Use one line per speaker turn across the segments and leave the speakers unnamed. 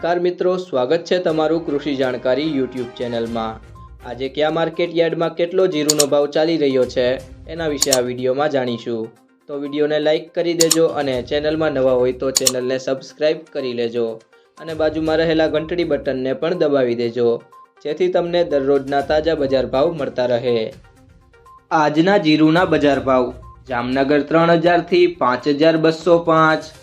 નમસ્કાર મિત્રો, સ્વાગત છે તમારું કૃષિ જાણકારી યુટ્યુબ ચેનલમાં। આજે કયા માર્કેટ યાર્ડમાં કેટલો જીરુંનો ભાવ ચાલી રહ્યો છે એના વિશે આ વિડીયોમાં જાણીશું। તો વિડીયોને લાઇક કરી દેજો અને ચેનલમાં નવા હોય તો ચેનલને સબસ્ક્રાઇબ કરી લેજો અને બાજુમાં રહેલા ઘંટડી બટનને પણ દબાવી દેજો જેથી તમને દરરોજના તાજા બજાર ભાવ મળતા રહે। આજના જીરુંના બજાર ભાવ: જામનગર 3000 થી 5205,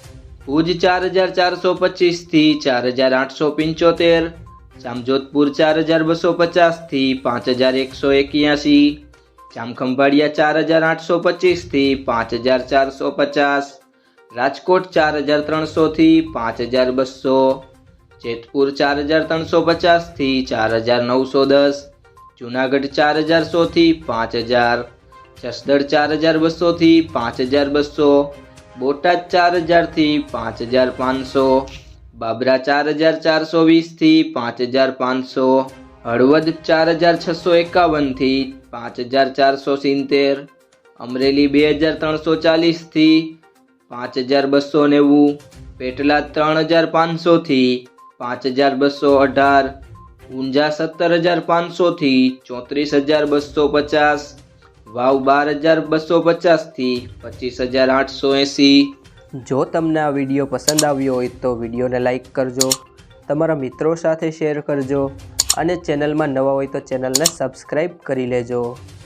ભુજ 4425 થી 4875, જામજોધપુર 4250 થી 5181, જામખંભાળિયા 4825 થી 5450, રાજકોટ 4300 થી 5200, જેતપુર 4350 થી 4910, જૂનાગઢ 4100 થી 5000, જસદણ 4200 થી 5200, બોટાદ 4000 થી 5500, બાબરા 4420 થી 5500, હળવદ 4651 થી 5470, અમરેલી 2340 થી 5290, પેટલાદ 3500 થી 5218, ઊંઝા 17500 થી 34250, વાવ 12250 થી 25880। જો તમને આ વિડીયો પસંદ આવ્યો હોય તો વિડીયોને લાઇક કરજો, તમારા મિત્રો સાથે શેર કરજો અને ચેનલમાં નવા હોય તો ચેનલને સબસ્ક્રાઈબ કરી લેજો।